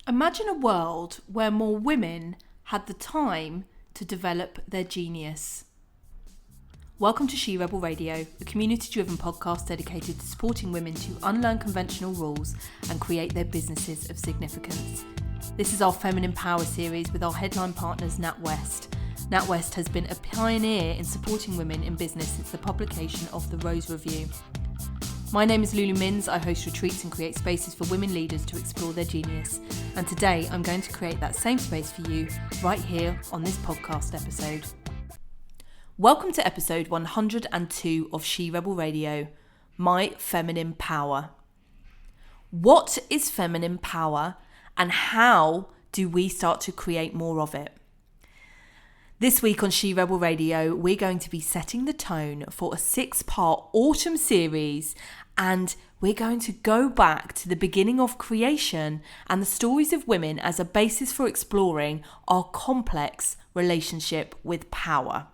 Imagine a world where more women had the time to develop their genius. Welcome to She Rebel Radio, a community-driven podcast dedicated to supporting women to unlearn conventional rules and create their businesses of significance. This is our Feminine Power series with our headline partners NatWest. NatWest has been a pioneer in supporting women in business since the publication of the Rose Review. My name is Lulu Minns. I host retreats and create spaces for women leaders to explore their genius. And today I'm going to create that same space for you right here on this podcast episode. Welcome to episode 102 of She Rebel Radio, My Feminine Power. What is feminine power and how do we start to create more of it? This week on She Rebel Radio, we're going to be setting the tone for a 6-part autumn series, and we're going to go back to the beginning of creation and the stories of women as a basis for exploring our complex relationship with power.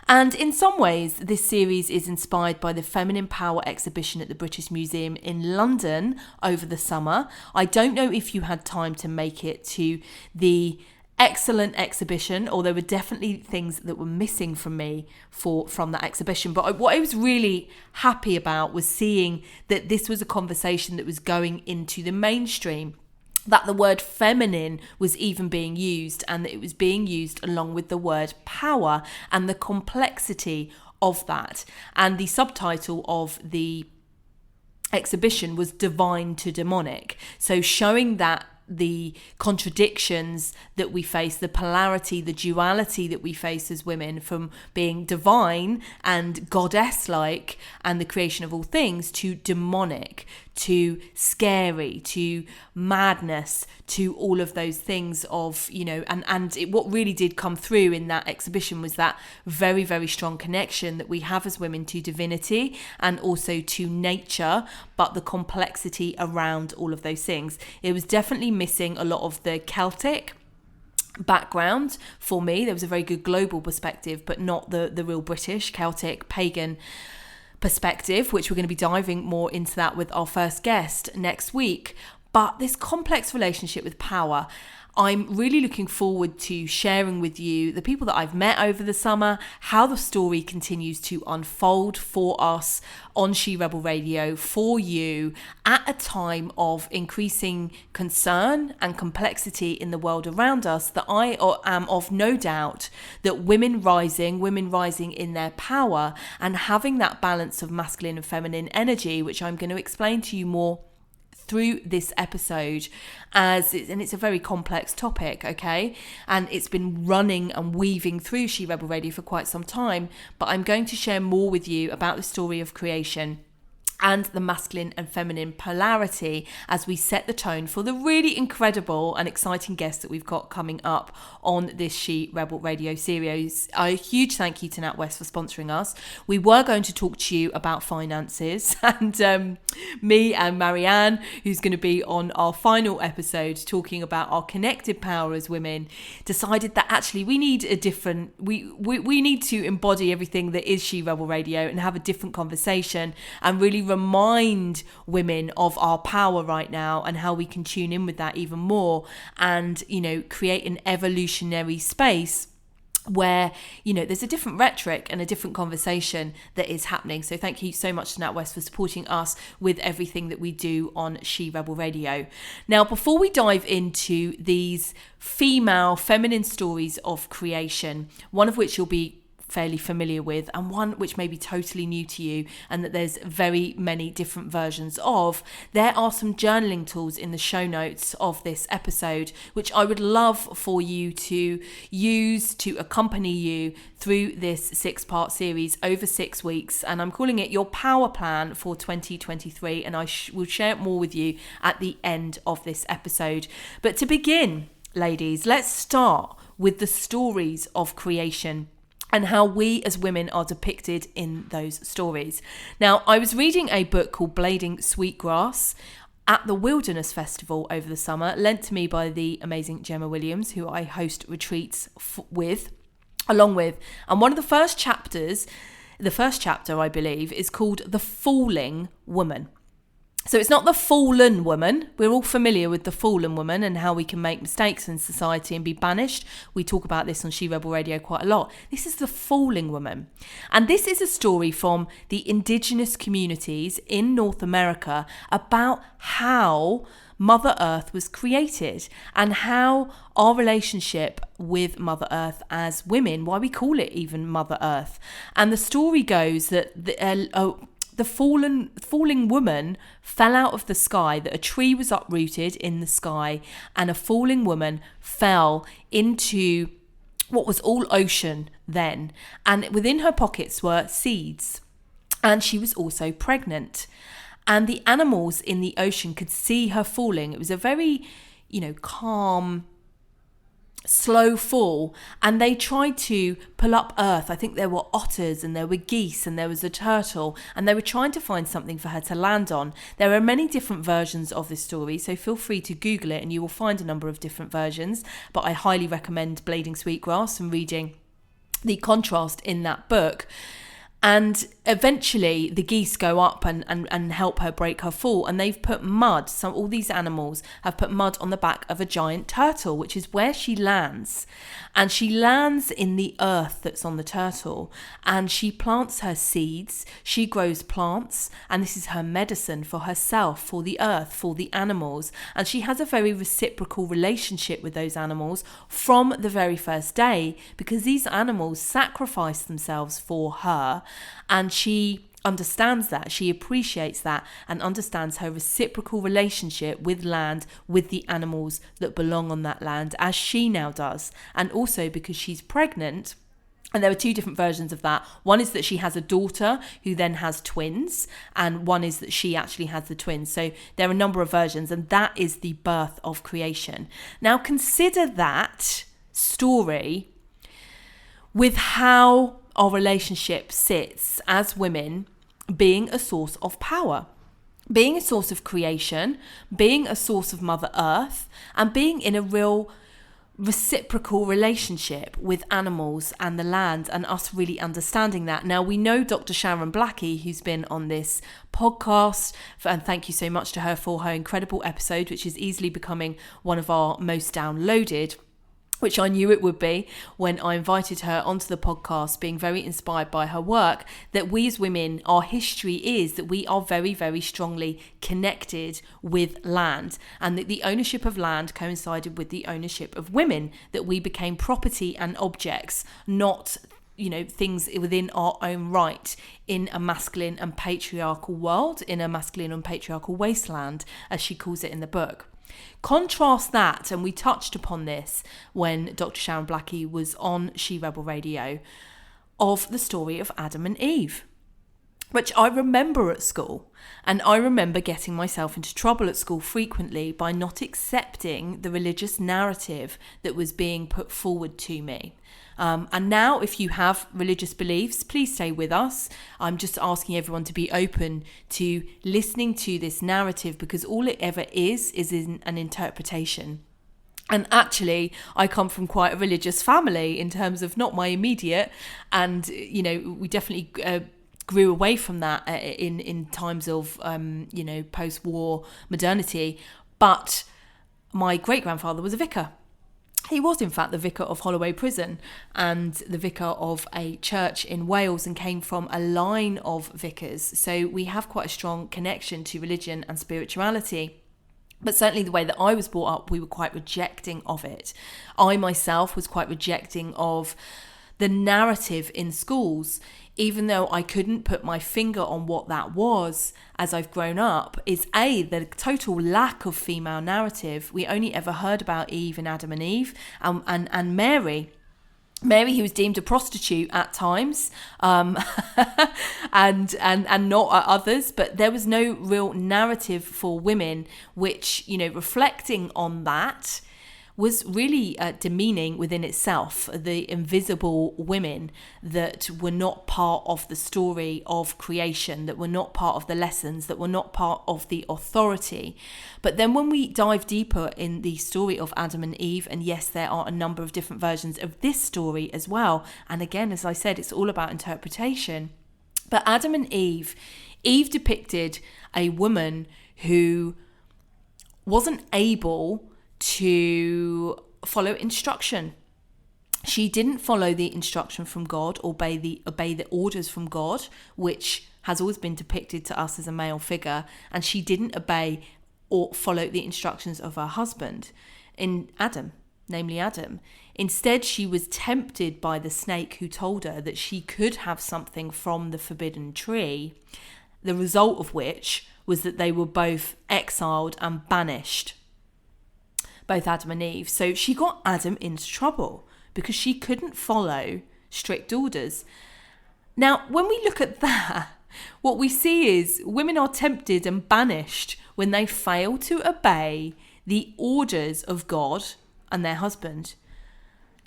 And in some ways, this series is inspired by the Feminine Power exhibition at the British Museum in London over the summer. I don't know if you had time to make it to the excellent exhibition, or there were definitely things that were missing from me from that exhibition. But what I was really happy about was seeing that this was a conversation that was going into the mainstream, that the word feminine was even being used, and that it was being used along with the word power and the complexity of that. And the subtitle of the exhibition was Divine to Demonic. So showing that the contradictions that we face, the polarity, the duality that we face as women, from being divine and goddess-like and the creation of all things, to demonic, to scary, to madness, to all of those things of, what really did come through in that exhibition was that very, very strong connection that we have as women to divinity and also to nature, but the complexity around all of those things. It was definitely missing a lot of the Celtic background for me. There was a very good global perspective, but not the real British, Celtic, pagan perspective, which we're going to be diving more into that with our first guest next week. But this complex relationship with power, I'm really looking forward to sharing with you the people that I've met over the summer, how the story continues to unfold for us on She Rebel Radio for you at a time of increasing concern and complexity in the world around us, that I am of no doubt that women rising in their power and having that balance of masculine and feminine energy, which I'm going to explain to you more through this episode, and it's a very complex topic, okay? And it's been running and weaving through She Rebel Radio for quite some time, but I'm going to share more with you about the story of creation and the masculine and feminine polarity as we set the tone for the really incredible and exciting guests that we've got coming up on this She Rebel Radio series. A huge thank you to NatWest for sponsoring us. We were going to talk to you about finances, and me and Marianne, who's going to be on our final episode talking about our connected power as women, decided that actually we need a different, we need to embody everything that is She Rebel Radio and have a different conversation and really remind women of our power right now and how we can tune in with that even more, and create an evolutionary space where there's a different rhetoric and a different conversation that is happening. So thank you so much to NatWest for supporting us with everything that we do on She Rebel Radio. Now, before we dive into these feminine stories of creation, one of which you'll be fairly familiar with, and one which may be totally new to you and that there's very many different versions of, there are some journaling tools in the show notes of this episode which I would love for you to use to accompany you through this 6-part series over 6 weeks, and I'm calling it Your Power Plan for 2023, and I will share it more with you at the end of this episode. But to begin, ladies, let's start with the stories of creation and how we as women are depicted in those stories. Now, I was reading a book called Blading Sweetgrass at the Wilderness Festival over the summer, lent to me by the amazing Gemma Williams, who I host retreats along with. And one of the first chapter, I believe, is called The Falling Woman. So it's not the fallen woman. We're all familiar with the fallen woman and how we can make mistakes in society and be banished. We talk about this on She Rebel Radio quite a lot. This is the falling woman. And this is a story from the indigenous communities in North America about how Mother Earth was created and how our relationship with Mother Earth as women, why we call it even Mother Earth. And the story goes that the falling woman fell out of the sky, that a tree was uprooted in the sky and a falling woman fell into what was all ocean then. And within her pockets were seeds. And she was also pregnant. And the animals in the ocean could see her falling. It was a very, calm, slow fall. And they tried to pull up earth. I think there were otters and there were geese and there was a turtle. And they were trying to find something for her to land on. There are many different versions of this story, so feel free to Google it and you will find a number of different versions. But I highly recommend Blading Sweetgrass and reading the contrast in that book. And eventually the geese go up and help her break her fall. And they've put mud, all these animals have put mud on the back of a giant turtle, which is where she lands. And she lands in the earth that's on the turtle. And she plants her seeds, she grows plants. And this is her medicine for herself, for the earth, for the animals. And she has a very reciprocal relationship with those animals from the very first day, because these animals sacrifice themselves for her. And she understands that, she appreciates that, and understands her reciprocal relationship with land, with the animals that belong on that land, as she now does. And also because she's pregnant, and there are two different versions of that. One is that she has a daughter who then has twins, and one is that she actually has the twins. So there are a number of versions, and that is the birth of creation. Now consider that story with how our relationship sits as women, being a source of power, being a source of creation, being a source of Mother Earth, and being in a real reciprocal relationship with animals and the land, and us really understanding that. Now, we know Dr. Sharon Blackie, who's been on this podcast, and thank you so much to her for her incredible episode, which is easily becoming one of our most downloaded, which I knew it would be when I invited her onto the podcast, being very inspired by her work, that we as women, our history is that we are very, very strongly connected with land, and that the ownership of land coincided with the ownership of women, that we became property and objects, not things within our own right, in a masculine and patriarchal world, in a masculine and patriarchal wasteland, as she calls it in the book. Contrast that, and we touched upon this when Dr. Sharon Blackie was on She Rebel Radio, of the story of Adam and Eve, which I remember at school. And I remember getting myself into trouble at school frequently by not accepting the religious narrative that was being put forward to me. And now, if you have religious beliefs, please stay with us. I'm just asking everyone to be open to listening to this narrative, because all it ever is in an interpretation. And actually, I come from quite a religious family in terms of not my immediate, and we definitely grew away from that in times of post-war modernity. But my great-grandfather was a vicar. He was, in fact, the vicar of Holloway Prison and the vicar of a church in Wales, and came from a line of vicars. So we have quite a strong connection to religion and spirituality. But certainly the way that I was brought up, we were quite rejecting of it. I myself was quite rejecting of the narrative in schools, even though I couldn't put my finger on what that was as I've grown up, is the total lack of female narrative. We only ever heard about Eve and Adam and Eve, and Mary, who was deemed a prostitute at times, and not at others, but there was no real narrative for women, which, reflecting on that, was really demeaning within itself. The invisible women that were not part of the story of creation, that were not part of the lessons, that were not part of the authority. But then when we dive deeper in the story of Adam and Eve, and yes, there are a number of different versions of this story as well. And again, as I said, it's all about interpretation. But Adam and Eve depicted a woman who wasn't able to follow instruction. She didn't follow the instruction from God, obey the orders from God, which has always been depicted to us as a male figure, and she didn't obey or follow the instructions of her husband, namely Adam. Instead, she was tempted by the snake, who told her that she could have something from the forbidden tree, the result of which was that they were both exiled and banished, both Adam and Eve. So she got Adam into trouble because she couldn't follow strict orders. Now, when we look at that, what we see is women are tempted and banished when they fail to obey the orders of God and their husband,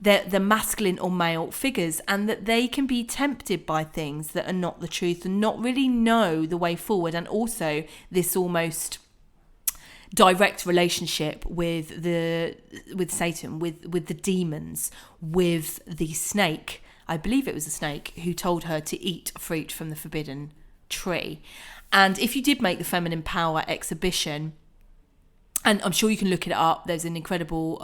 the masculine or male figures, and that they can be tempted by things that are not the truth and not really know the way forward. And also this almost direct relationship with Satan, with the demons, with the snake. I believe it was a snake who told her to eat fruit from the forbidden tree. And if you did make the Feminine Power exhibition, and I'm sure you can look it up, there's an incredible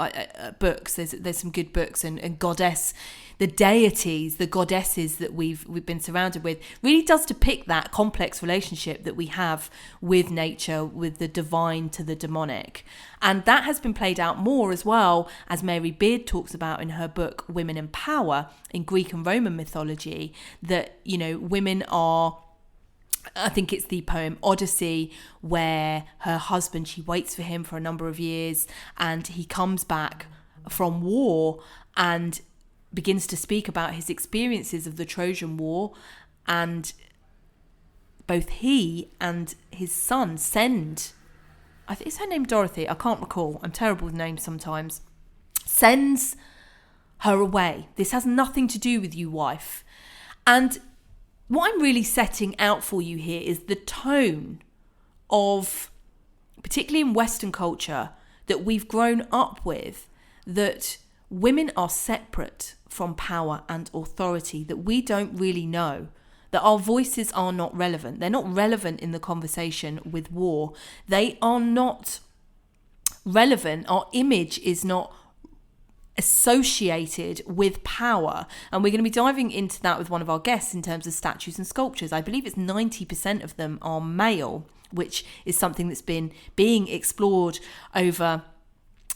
books, there's some good books, and goddess, the deities, the goddesses that we've been surrounded with, really does depict that complex relationship that we have with nature, with the divine to the demonic. And that has been played out more as well, as Mary Beard talks about in her book Women in Power, in Greek and Roman mythology, that, you know, women are, I think it's the poem Odyssey, where her husband, she waits for him for a number of years, and he comes back from war and begins to speak about his experiences of the Trojan War. And both he and his son send, I think, is her name Dorothy? I can't recall. I'm terrible with names sometimes. Sends her away. This has nothing to do with you, wife. And what I'm really setting out for you here is the tone of, particularly in Western culture, that we've grown up with, that women are separate from power and authority, that we don't really know, that our voices are not relevant. They're not relevant in the conversation with war. They are not relevant. Our image is not associated with power. And we're going to be diving into that with one of our guests in terms of statues and sculptures. I believe it's 90% of them are male, which is something that's been being explored over,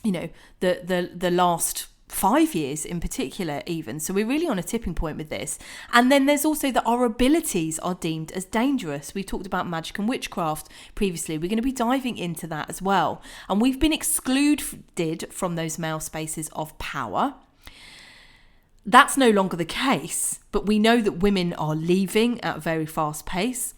you know, the last 5 years in particular even. So we're really on a tipping point with this. And then there's also that our abilities are deemed as dangerous. We talked about magic and witchcraft previously. We're going to be diving into that as well. And we've been excluded from those male spaces of power. That's no longer the case, but we know that women are leaving at a very fast pace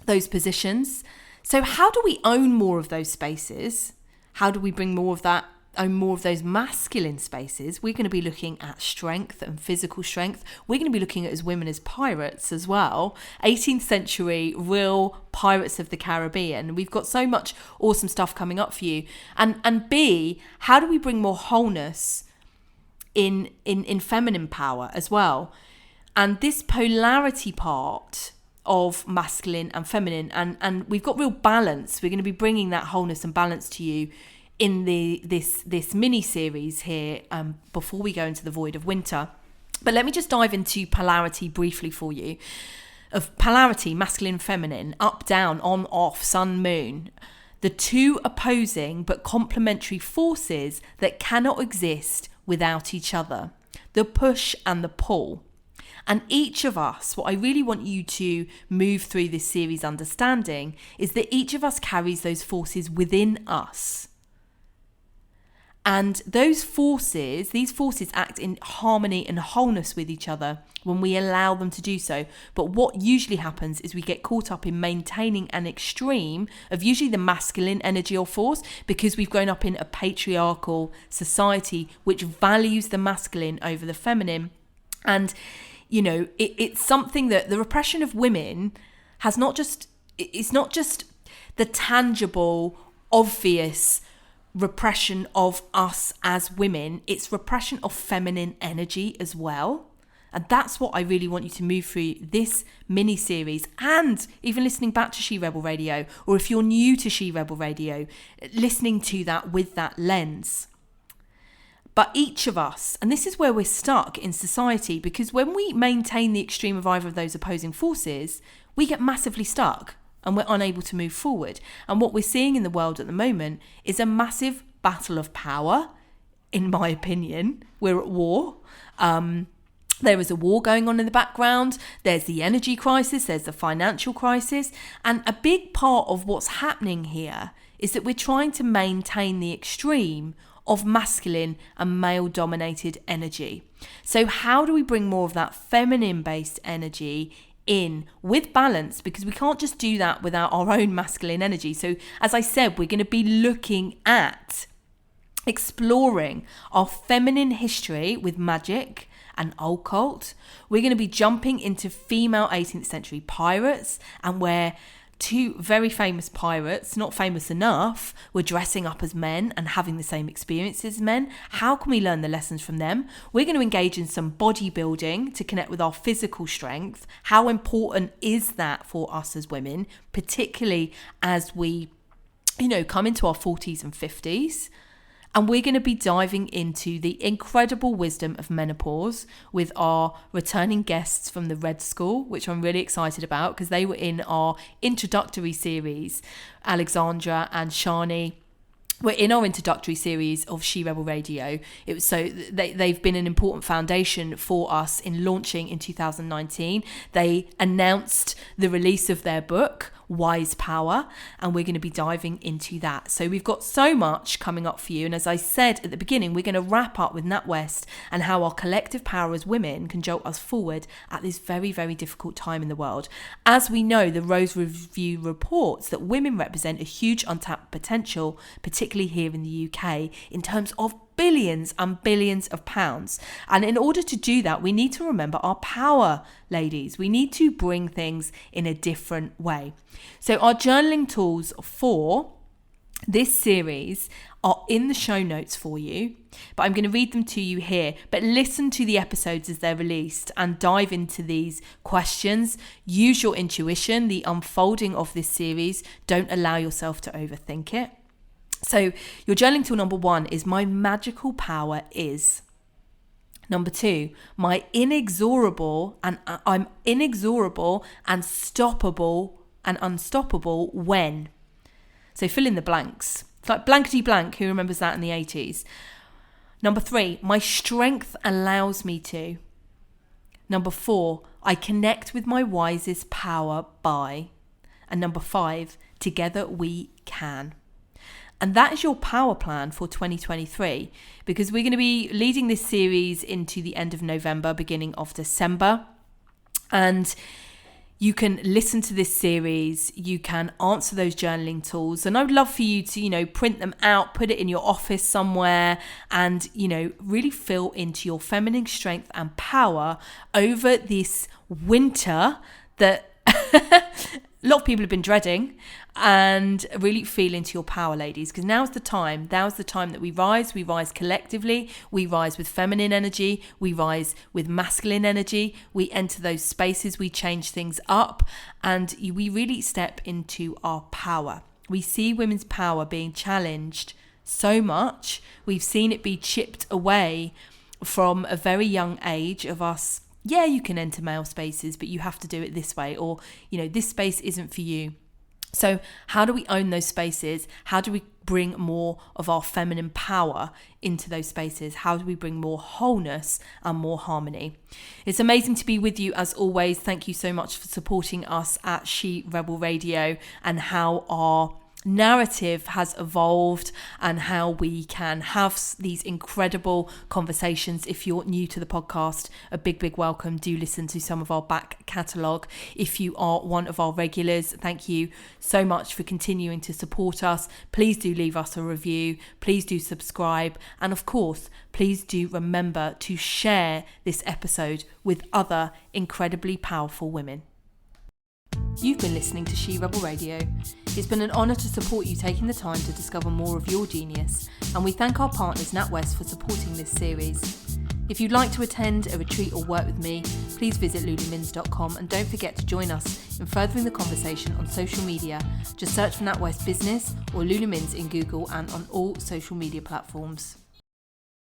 those positions. So how do we own more of those spaces? How do we bring more of that, own more of those masculine spaces? We're going to be looking at strength and physical strength. We're going to be looking at as women as pirates as well. 18th century real pirates of the Caribbean. We've got so much awesome stuff coming up for you. And B, how do we bring more wholeness in feminine power as well? And this polarity part of masculine and feminine, and we've got real balance. We're going to be bringing that wholeness and balance to you in this mini series here, before we go into the void of winter. But let me just dive into polarity briefly for you. Of polarity, masculine, feminine, up, down, on, off, sun, moon, the two opposing but complementary forces that cannot exist without each other, the push and the pull. And each of us, what I really want you to move through this series understanding, is that each of us carries those forces within us. And these forces act in harmony and wholeness with each other when we allow them to do so. But what usually happens is we get caught up in maintaining an extreme of usually the masculine energy or force, because we've grown up in a patriarchal society which values the masculine over the feminine. And, you know, it's something that the repression of women it's not just the tangible, obvious repression of us as women, it's repression of feminine energy as well. And that's what I really want you to move through this mini series, and even listening back to She Rebel Radio, or if you're new to She Rebel Radio, listening to that with that lens. But each of us, and this is where we're stuck in society, because when we maintain the extreme of either of those opposing forces, we get massively stuck and we're unable to move forward. And what we're seeing in the world at the moment is a massive battle of power. In my opinion, we're at war. There is a war going on in the background. There's the energy crisis. There's the financial crisis. And a big part of what's happening here is that we're trying to maintain the extreme of masculine and male-dominated energy. So how do we bring more of that feminine-based energy in with balance? Because we can't just do that without our own masculine energy. So as I said, we're going to be looking at exploring our feminine history with magic and occult. We're going to be jumping into female 18th century pirates, and where two very famous pirates, not famous enough, were dressing up as men and having the same experiences as men. How can we learn the lessons from them? We're going to engage in some bodybuilding to connect with our physical strength. How important is that for us as women, particularly as we, come into our 40s and 50s? And we're going to be diving into the incredible wisdom of menopause with our returning guests from the Red School, which I'm really excited about because they were in our introductory series. Alexandra and Shani were in our introductory series of She Rebel Radio. It was they've been an important foundation for us in launching in 2019. They announced the release of their book, Wise Power, and we're going to be diving into that. So we've got so much coming up for you, and as I said at the beginning, we're going to wrap up with NatWest and how our collective power as women can jolt us forward at this very, very difficult time in the world. As we know, the Rose Review reports that women represent a huge untapped potential, particularly here in the UK, in terms of billions and billions of pounds. And in order to do that, we need to remember our power, ladies. We need to bring things in a different way. So our journaling tools for this series are in the show notes for you, but I'm going to read them to you here. But listen to the episodes as they're released and dive into these questions. Use your intuition. The unfolding of this series, don't allow yourself to overthink it. So your journaling tool number 1 is my magical power is. Number 2, my inexorable and I'm inexorable and stoppable and unstoppable when. So fill in the blanks. It's like blankety blank. Who remembers that in the 80s? Number 3, my strength allows me to. Number 4, I connect with my wisest power by. And number 5, together we can. And that is your power plan for 2023, because we're going to be leading this series into the end of November, beginning of December. And you can listen to this series, you can answer those journaling tools. And I would love for you to, print them out, put it in your office somewhere and, really feel into your feminine strength and power over this winter that a lot of people have been dreading, and really feel into your power, ladies, because now's the time that we rise collectively, we rise with feminine energy, we rise with masculine energy, we enter those spaces, we change things up, and we really step into our power. We see women's power being challenged so much. We've seen it be chipped away from a very young age of us. Yeah, you can enter male spaces, but you have to do it this way, or, this space isn't for you. So how do we own those spaces? How do we bring more of our feminine power into those spaces? How do we bring more wholeness and more harmony? It's amazing to be with you as always. Thank you so much for supporting us at She Rebel Radio, and how our narrative has evolved and how we can have these incredible conversations. If you're new to the podcast, a big welcome. Do listen to some of our back catalogue. If you are one of our regulars, thank you so much for continuing to support us. Please do leave us a review, please do subscribe, and of course please do remember to share this episode with other incredibly powerful women. You've been listening to She Rebel Radio. It's been an honour to support you taking the time to discover more of your genius, and we thank our partners NatWest for supporting this series. If you'd like to attend a retreat or work with me, please visit lulumins.com and don't forget to join us in furthering the conversation on social media. Just search for NatWest Business or Lulumins in Google and on all social media platforms.